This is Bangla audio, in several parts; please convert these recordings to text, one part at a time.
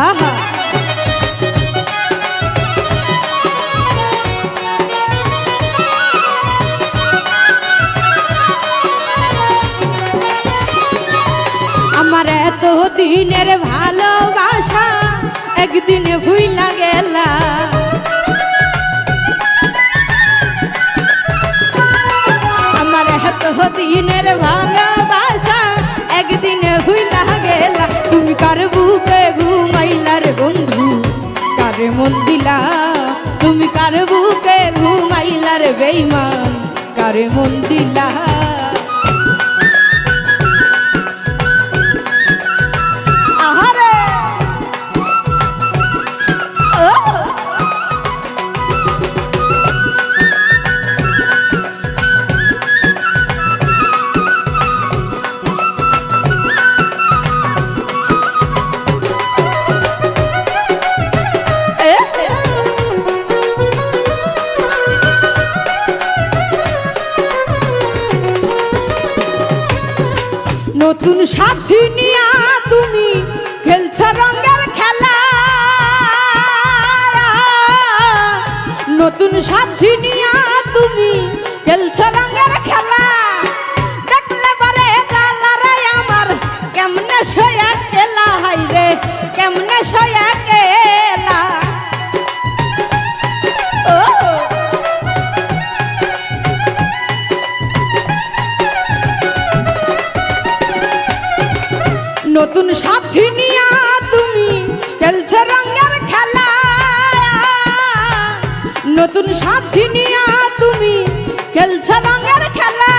আহা আমার এত দিনের ভালোবাসা একদিনে ভুইলা গেলা আমার এত দিনের ভালোবাসা একদিনে ভুইলা গেলা তুমি কার বুকে ঘুমাইলা রে বন্ধু কারে মন দিলা তুমি কার বুকে ঘুমাইলা রে বেঈমান কারে মন দিলা নতুন সাথী নিয়া তুমি খেলছ রঙের খেলা নতুন সাথী নিয়া তুমি খেলছ রঙের খেলা দেখলে বারে জালারে আমার কেমনে সয়া কেলা হাই রে কেমনে সয়া কেলা নতুন সাথী নিয়া তুমি খেলছ রঙের খেলা নতুন সাথী নিয়া তুমি খেলছ রঙের খেলা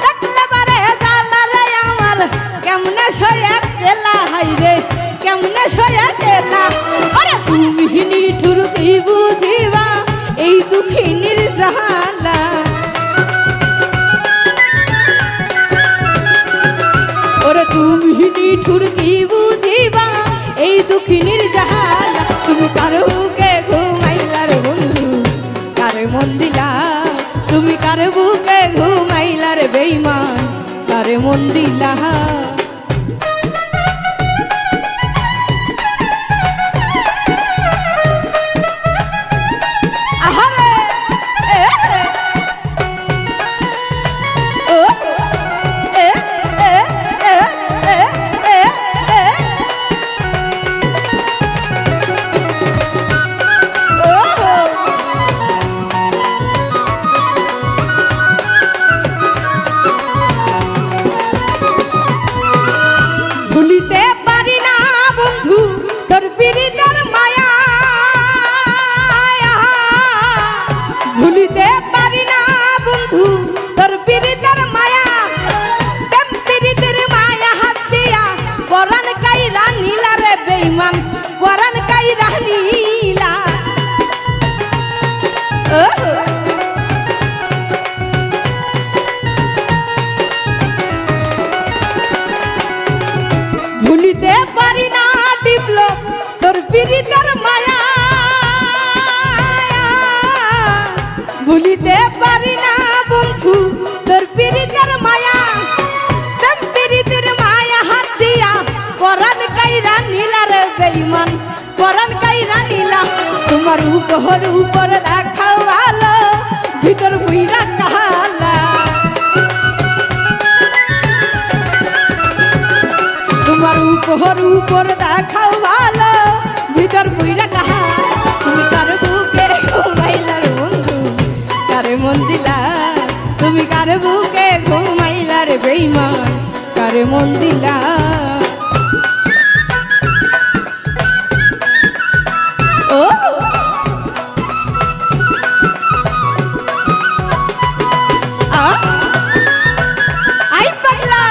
দেখলে বারে জালারে আমার কেমনে সয়া কেলা হাই রে কেমনে সয়া কেলা আরে তুমি নিঠুর কি বুঝিবা এই দুঃখিনীর জালা ওরে তুমি নিঠুর কি বুঝিবা এই দুঃখিনীর জাহালা তুমি কার বুকে ঘুমাইলা রে বন্ধু কারে মন দিলা তুমি কার বুকে ঘুমাইলা রে বেঈমান কারে মন দিলা ভুলিতে পারি না বন্ধু তোর পীড়িতের মায়া ভুলিতে পারি না বন্ধু তোর পীড়িতের মায়া প্রেম পীড়িতের মায়া হাত দিয়া পরাণ কাইরা নীলা রে বেঈমান পরাণ কাইরা নীলা ভুলিতে পারি না টিপলো তোর পীড়িতের মায়া ভুলিতে পারি না বন্ধু তোর পীড়িতের মায়া প্রেম পীড়িতের মায়া হাত দিয়া পরাণ কাইরা নীলা রে বেঈমান পরাণ কাইরা নীলা তোমার উপর দেখাও ভালো ভিতর বুইরা কালা তোমার উপর দেখাও ভালো ভিতর বুইরা কাহা তুমি কার বুকে ঘুমাইলা রে বন্ধু কারে মন দিলা তুমি কার বুকে ঘুমাইলা রে বেঈমান কারে মন দিলা ও আই পাগলা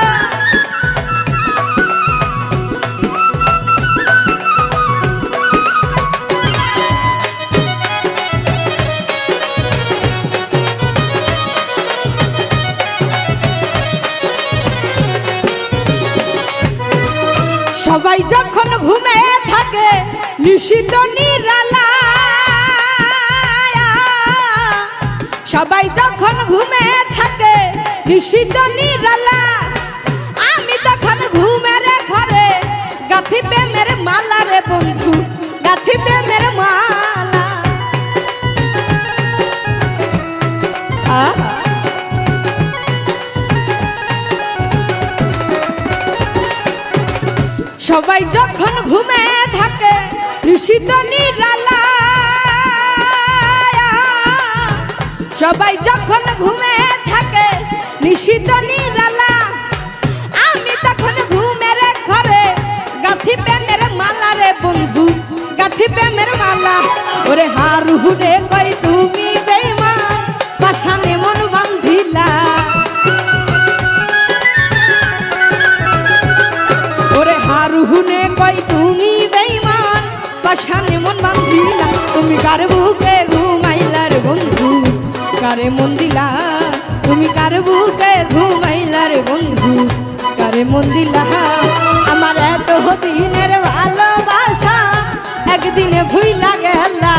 সবাই যখন ঘুমে থাকে নিশিত নিরালা সবাই যখন ঘুমে থাকে নিশিত নিরালা আমি তখন ঘুমের ঘরে গাথি প্রেমের মালা রে গাথি প্রেমের মালা। সবাই যখন ঘুমে থাকে নিশিত নিরালা, সবাই যখন ঘুমে থাকে নিশিত নিরালা, আমি তখন ঘুমের ঘরে গাথি প্রেমের মালা রে বন্ধু, গাথি প্রেমের মালা। ওরে হারুরে কই তুমি বেঈমান পাশানে মন বাঁধিলা, ওরে হারুনে কই তুমি বেঈমান পাশানে মন বাঁধিলা। তুমি কার বুকে ঘুমাইলা রে বন্ধু, কারে মন দিলা, তুমি কার বুকে ঘুমাইলা রে বন্ধু, কারে মন দিলা। আমার এত দিনের ভালোবাসা একদিনে ভুইলা গেলা,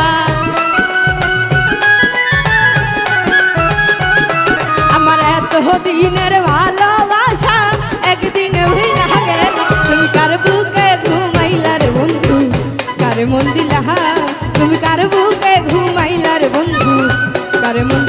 আমার এত দিনের ভালোবাসা একদিনে ভুইলা গেলা। তুমি কার বুকে ঘুমাইলা রে বন্ধু, কারে মন দিলা, তুমি কার বুকে ঘুমাইলা রে বন্ধু, কারে মন